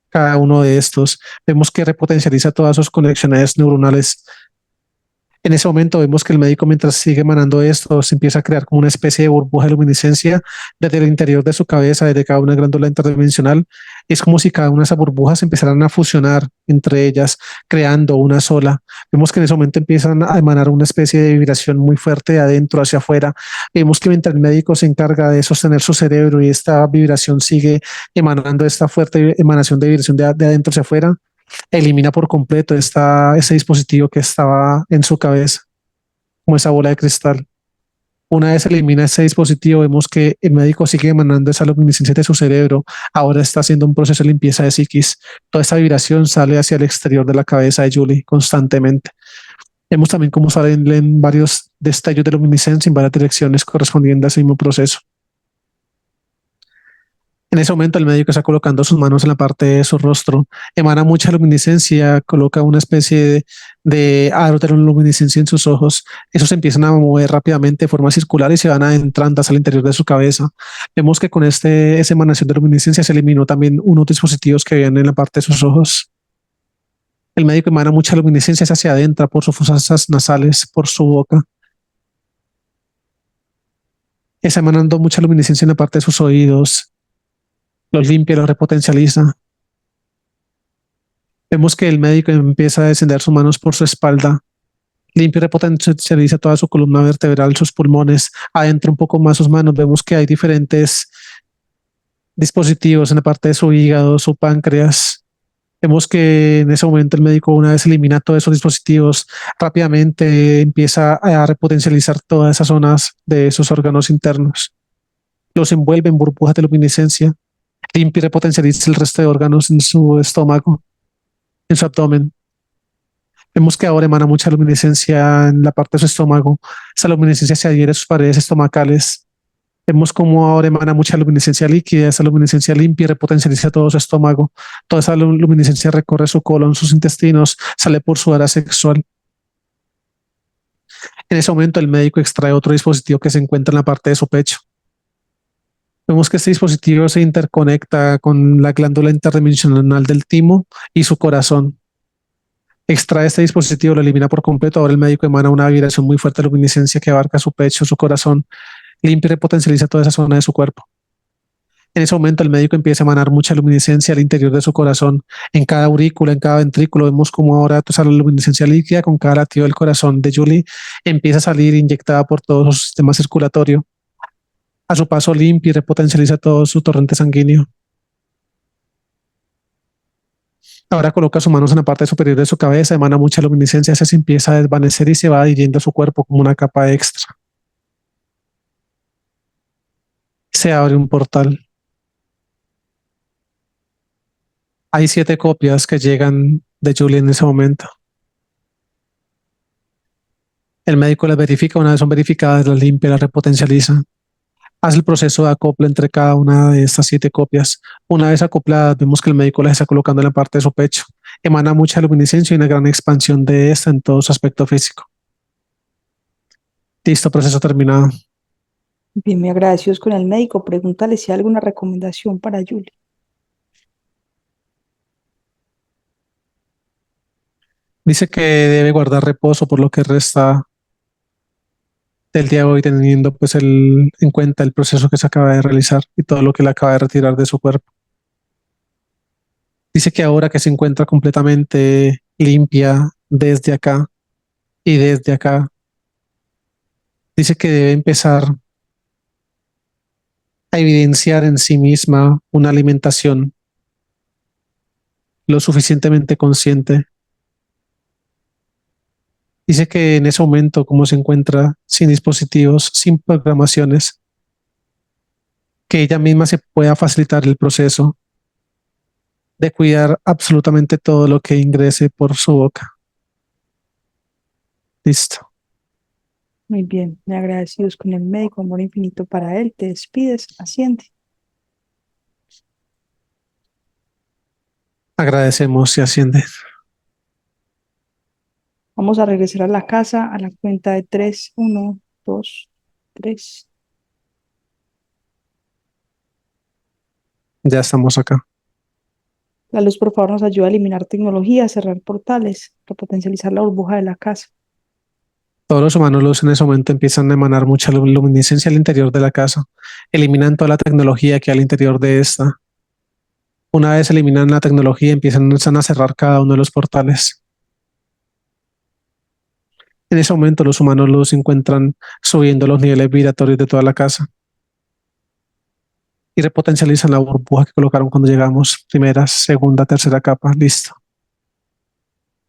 [SPEAKER 1] cada uno de estos. Vemos que repotencializa todas sus conexiones neuronales. En ese momento vemos que el médico, mientras sigue emanando esto, se empieza a crear como una especie de burbuja de luminiscencia desde el interior de su cabeza, desde cada una glándula interdimensional. Es como si cada una de esas burbujas empezaran a fusionar entre ellas, creando una sola. Vemos que en ese momento empiezan a emanar una especie de vibración muy fuerte de adentro hacia afuera. Vemos que mientras el médico se encarga de sostener su cerebro y esta vibración sigue emanando esta fuerte emanación de vibración de adentro hacia afuera, elimina por completo ese dispositivo que estaba en su cabeza, como esa bola de cristal. Una vez elimina ese dispositivo, vemos que el médico sigue emanando esa luminiscencia de su cerebro. Ahora está haciendo un proceso de limpieza de psiquis. Toda esa vibración sale hacia el exterior de la cabeza de Julie constantemente. Vemos también cómo salen varios destellos de luminiscencia en varias direcciones correspondiendo a ese mismo proceso. En ese momento el médico está colocando sus manos en la parte de su rostro, emana mucha luminiscencia, coloca una especie de aro de luminiscencia en sus ojos. Esos se empiezan a mover rápidamente de forma circular y se van adentrando hacia el interior de su cabeza. Vemos que con esa emanación de luminiscencia se eliminó también unos dispositivos que habían en la parte de sus ojos. El médico emana mucha luminiscencia hacia adentro por sus fosas nasales, por su boca. Está emanando mucha luminiscencia en la parte de sus oídos, los limpia, los repotencializa. Vemos que el médico empieza a descender sus manos por su espalda, limpia y repotencializa toda su columna vertebral, sus pulmones, adentra un poco más sus manos. Vemos que hay diferentes dispositivos en la parte de su hígado, su páncreas. Vemos que en ese momento el médico, una vez elimina todos esos dispositivos, rápidamente empieza a repotencializar todas esas zonas de esos órganos internos. Los envuelve en burbujas de luminiscencia, limpia y repotencializa el resto de órganos en su estómago, en su abdomen. Vemos que ahora emana mucha luminiscencia en la parte de su estómago. Esa luminiscencia se adhiere a sus paredes estomacales. Vemos cómo ahora emana mucha luminiscencia líquida, esa luminiscencia limpia y repotencializa todo su estómago. Toda esa luminiscencia recorre su colon, sus intestinos, sale por su área sexual. En ese momento el médico extrae otro dispositivo que se encuentra en la parte de su pecho. Vemos que este dispositivo se interconecta con la glándula interdimensional del timo y su corazón. Extrae este dispositivo, lo elimina por completo. Ahora el médico emana una vibración muy fuerte de luminiscencia que abarca su pecho, su corazón, limpia y repotencializa toda esa zona de su cuerpo. En ese momento el médico empieza a emanar mucha luminiscencia al interior de su corazón, en cada aurícula, en cada ventrículo. Vemos como ahora toda la luminiscencia líquida con cada latido del corazón de Julie empieza a salir inyectada por todo su sistema circulatorio. A su paso limpia y repotencializa todo su torrente sanguíneo. Ahora coloca sus manos en la parte superior de su cabeza, emana mucha luminiscencia, se empieza a desvanecer y se va adhiriendo a su cuerpo como una capa extra. Se abre un portal. Hay 7 copias que llegan de Julie en ese momento. El médico las verifica, una vez son verificadas, las limpia, las repotencializa. Hace el proceso de acoplo entre cada una de estas 7 copias. Una vez acopladas, vemos que el médico las está colocando en la parte de su pecho. Emana mucha luminiscencia y una gran expansión de esta en todo su aspecto físico. Listo, proceso terminado.
[SPEAKER 2] Bien, muy agradecidos con el médico. Pregúntale si hay alguna recomendación para Julie.
[SPEAKER 1] Dice que debe guardar reposo por lo que resta del día de hoy, teniendo pues en cuenta el proceso que se acaba de realizar y todo lo que le acaba de retirar de su cuerpo. Dice que ahora que se encuentra completamente limpia desde acá y desde acá, dice que debe empezar a evidenciar en sí misma una alimentación lo suficientemente consciente. Dice que en ese momento, como se encuentra sin dispositivos, sin programaciones, que ella misma se pueda facilitar el proceso de cuidar absolutamente todo lo que ingrese por su boca. Listo.
[SPEAKER 2] Muy bien, muy agradecidos con el médico. Amor infinito para él. Te despides, asciende.
[SPEAKER 1] Agradecemos y asciende.
[SPEAKER 2] Vamos a regresar a la casa a la cuenta de 3, 1, 2, 3.
[SPEAKER 1] Ya estamos acá.
[SPEAKER 2] La luz, por favor, nos ayuda a eliminar tecnología, a cerrar portales, a potencializar la burbuja de la casa.
[SPEAKER 1] Todos los humanos luz en ese momento empiezan a emanar mucha luminiscencia al interior de la casa. Eliminan toda la tecnología que hay al interior de esta. Una vez eliminan la tecnología, empiezan a cerrar cada uno de los portales. En ese momento los humanos luz se encuentran subiendo los niveles vibratorios de toda la casa y repotencializan la burbuja que colocaron cuando llegamos. Primera, segunda, tercera capa. Listo.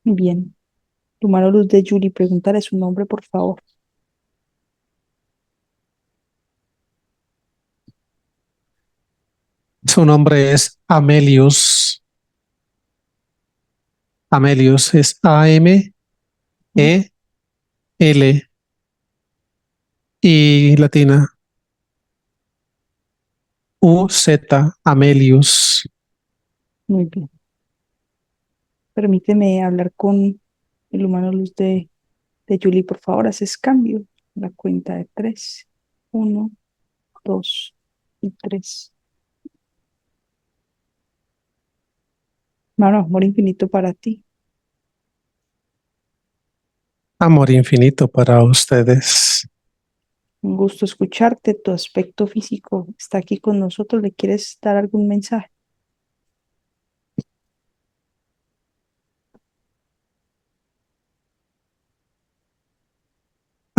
[SPEAKER 2] Bien. Tu mano luz de Julie, pregúntale su nombre, por favor.
[SPEAKER 1] Su nombre es Amelius. Amelius es
[SPEAKER 2] ¿Mm?
[SPEAKER 1] A-M-E-L y latina U-Z, Amelius.
[SPEAKER 2] Muy bien. Permíteme hablar con el humano luz de Julie, por favor. Haces cambio. La cuenta de 3, 1, 2 y 3. Mano, amor infinito para ti.
[SPEAKER 1] Amor infinito para ustedes.
[SPEAKER 2] Un gusto escucharte. Tu aspecto físico está aquí con nosotros. ¿Le quieres dar algún mensaje?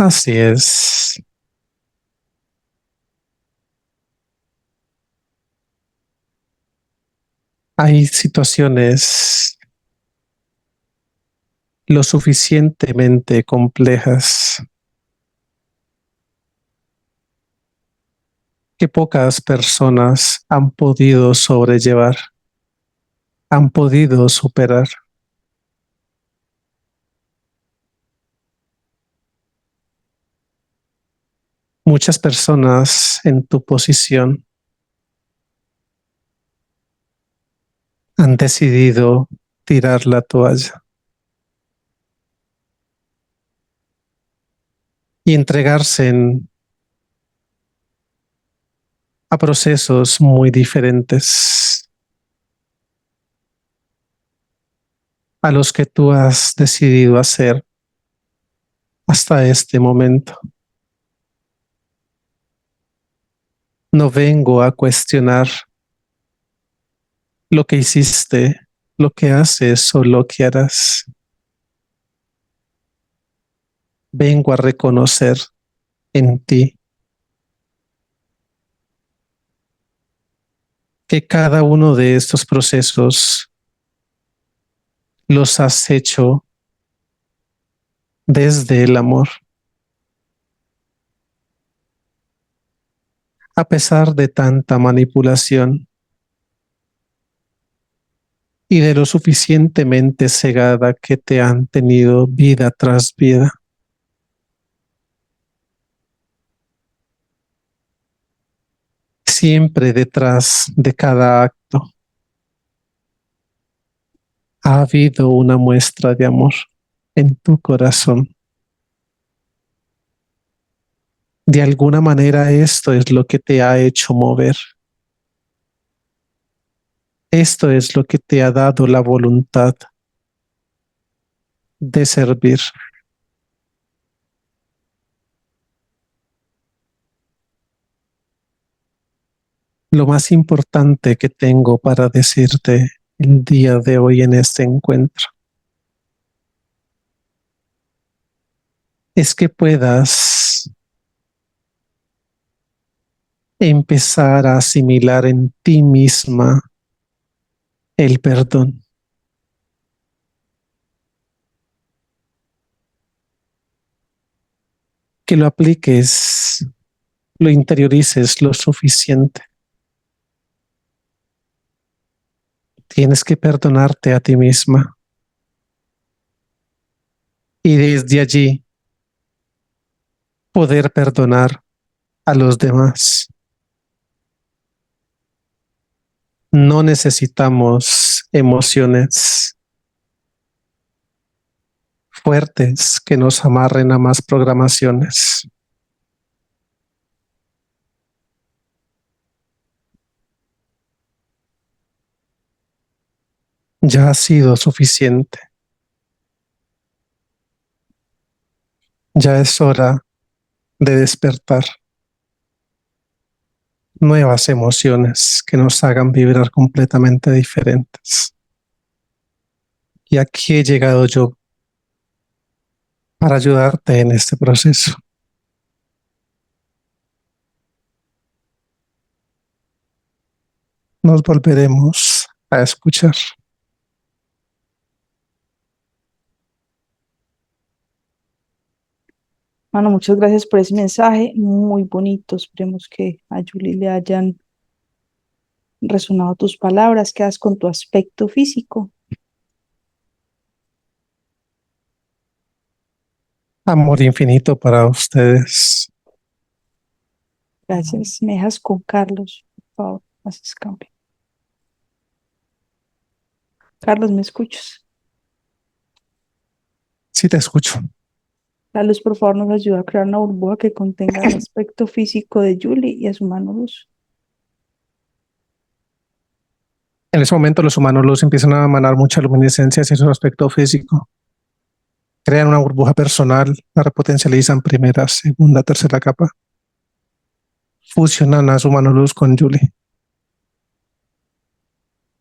[SPEAKER 1] Así es. Hay situaciones lo suficientemente complejas que pocas personas han podido sobrellevar, han podido superar. Muchas personas en tu posición han decidido tirar la toalla y entregarse a procesos muy diferentes a los que tú has decidido hacer hasta este momento. No vengo a cuestionar lo que hiciste, lo que haces o lo que harás. Vengo a reconocer en ti que cada uno de estos procesos los has hecho desde el amor. A pesar de tanta manipulación y de lo suficientemente cegada que te han tenido vida tras vida. Siempre detrás de cada acto ha habido una muestra de amor en tu corazón. De alguna manera esto es lo que te ha hecho mover. Esto es lo que te ha dado la voluntad de servir. Lo más importante que tengo para decirte el día de hoy en este encuentro es que puedas empezar a asimilar en ti misma el perdón. Que lo apliques, lo interiorices lo suficiente. Tienes que perdonarte a ti misma. Y desde allí poder perdonar a los demás. No necesitamos emociones fuertes que nos amarren a más programaciones. Ya ha sido suficiente. Ya es hora de despertar nuevas emociones que nos hagan vibrar completamente diferentes. Y aquí he llegado yo para ayudarte en este proceso. Nos volveremos a escuchar.
[SPEAKER 2] Mano, muchas gracias por ese mensaje, muy bonito. Esperemos que a Julie le hayan resonado tus palabras. Quedas con tu aspecto físico.
[SPEAKER 1] Amor infinito para ustedes.
[SPEAKER 2] Gracias. Me dejas con Carlos, por favor. Haces cambio. Carlos, ¿me escuchas?
[SPEAKER 1] Sí, te escucho.
[SPEAKER 2] La luz, por favor, nos ayuda a crear una burbuja que contenga el aspecto físico de Julie y a su mano luz.
[SPEAKER 1] En ese momento los humanos los empiezan a emanar mucha luminiscencia hacia su aspecto físico. Crean una burbuja personal, la repotencializan primera, segunda, tercera capa. Fusionan a su mano luz con Julie.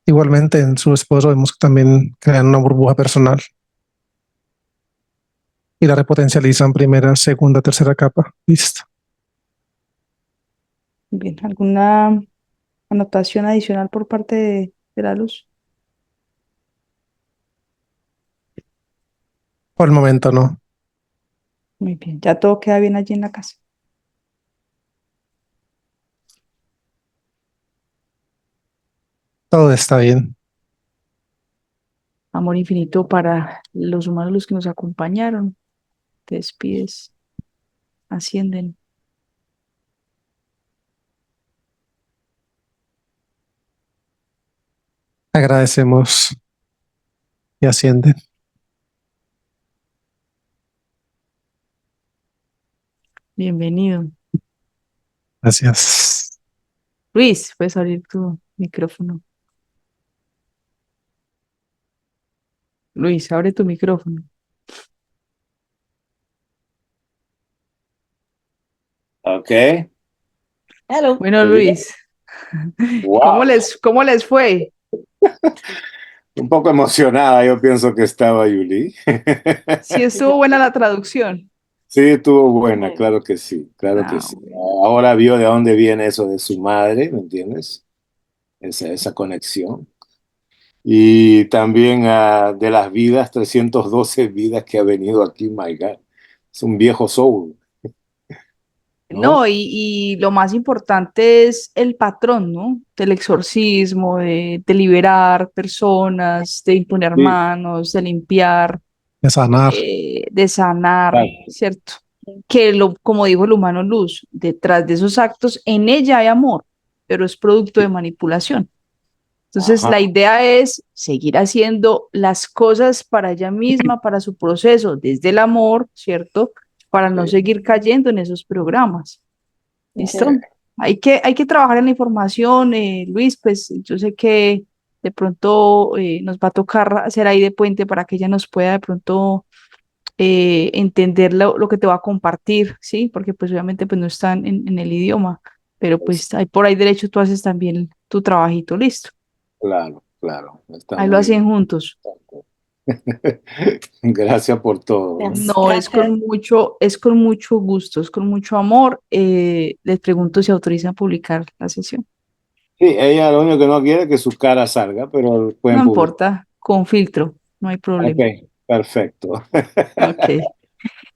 [SPEAKER 1] Igualmente en su esposo vemos que también crean una burbuja personal. y la repotencializan primera, segunda, tercera capa. Listo.
[SPEAKER 2] Bien, ¿alguna anotación adicional por parte de la luz?
[SPEAKER 1] Por el momento no.
[SPEAKER 2] Muy bien, ya todo queda bien allí en la casa.
[SPEAKER 1] Todo está bien.
[SPEAKER 2] Amor infinito para los humanos los que nos acompañaron. Te despides, ascienden.
[SPEAKER 1] Agradecemos y ascienden.
[SPEAKER 2] Bienvenido.
[SPEAKER 1] Gracias.
[SPEAKER 2] Luis, puedes abrir tu micrófono. Luis, abre tu micrófono.
[SPEAKER 3] Okay.
[SPEAKER 4] Hello.
[SPEAKER 2] Bueno,
[SPEAKER 3] Muy bien.
[SPEAKER 2] Luis,
[SPEAKER 3] Wow.
[SPEAKER 2] ¿cómo les fue?
[SPEAKER 3] Un poco emocionada, yo pienso que estaba Yuli.
[SPEAKER 2] Sí estuvo buena la traducción.
[SPEAKER 3] Sí, estuvo buena, claro que sí, claro que
[SPEAKER 2] Ah,
[SPEAKER 3] sí.
[SPEAKER 2] bueno.
[SPEAKER 3] Ahora vio de dónde viene eso de su madre, ¿me entiendes? Esa conexión. Y también de las vidas, 312 vidas que ha venido aquí, my God. Es un viejo soul, ¿no?
[SPEAKER 2] No, y lo más importante es el patrón, ¿no? Del exorcismo, de liberar personas, de imponer
[SPEAKER 3] Sí,
[SPEAKER 2] manos, de limpiar,
[SPEAKER 1] De sanar.
[SPEAKER 2] de sanar,
[SPEAKER 3] exacto.
[SPEAKER 2] ¿cierto? Que como dijo el humano Luz, detrás de esos actos, en ella hay amor, pero es producto de manipulación. Entonces,
[SPEAKER 3] Ajá,
[SPEAKER 2] la idea es seguir haciendo las cosas para ella misma, para su proceso, desde el amor, ¿cierto? Para no
[SPEAKER 3] sí,
[SPEAKER 2] seguir cayendo en esos programas.
[SPEAKER 3] ok,
[SPEAKER 2] ¿Listo? Hay que trabajar en la información, Luis, pues yo sé que de pronto nos va a tocar hacer ahí de puente para que ella nos pueda de pronto entender lo que te va a compartir, ¿sí? Porque pues obviamente pues no están en el idioma, pero pues hay por ahí derecho, tú haces también tu trabajito, listo.
[SPEAKER 3] claro, claro, está
[SPEAKER 2] Ahí lo
[SPEAKER 3] muy
[SPEAKER 2] hacen juntos.
[SPEAKER 3] importante. Gracias por todo, ¿no?
[SPEAKER 4] Yes.
[SPEAKER 2] No,
[SPEAKER 4] Gracias.
[SPEAKER 2] es con mucho gusto, es con mucho amor. Les pregunto si autorizan publicar la sesión.
[SPEAKER 3] Sí, ella lo único que no quiere es que su cara salga, pero
[SPEAKER 2] No
[SPEAKER 3] pueden publicar.
[SPEAKER 2] importa, con filtro, no hay
[SPEAKER 3] Ok,
[SPEAKER 2] problema.
[SPEAKER 3] perfecto.
[SPEAKER 2] Ok.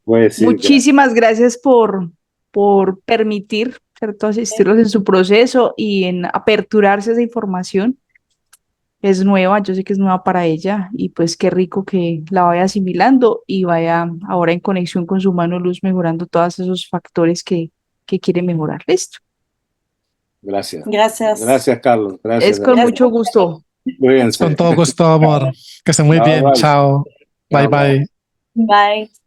[SPEAKER 3] Voy a decir gracias.
[SPEAKER 2] Muchísimas gracias por permitir, ¿cierto? Asistirlos en su proceso y en aperturarse a esa información. Es nueva, yo sé que es nueva para ella y pues qué rico que la vaya asimilando y vaya ahora en conexión con su mano luz mejorando todos esos factores que quiere mejorar. Listo.
[SPEAKER 3] Gracias.
[SPEAKER 4] Gracias.
[SPEAKER 3] Gracias, Carlos. Gracias,
[SPEAKER 2] Es
[SPEAKER 3] de
[SPEAKER 2] con
[SPEAKER 3] verdad.
[SPEAKER 4] Gracias.
[SPEAKER 2] mucho gusto.
[SPEAKER 1] Con
[SPEAKER 3] Cuídense.
[SPEAKER 1] todo gusto, amor. Que esté muy
[SPEAKER 3] All
[SPEAKER 1] bien.
[SPEAKER 3] right.
[SPEAKER 1] Chao. Bye,
[SPEAKER 3] Bye bye.
[SPEAKER 1] bye.
[SPEAKER 4] Bye.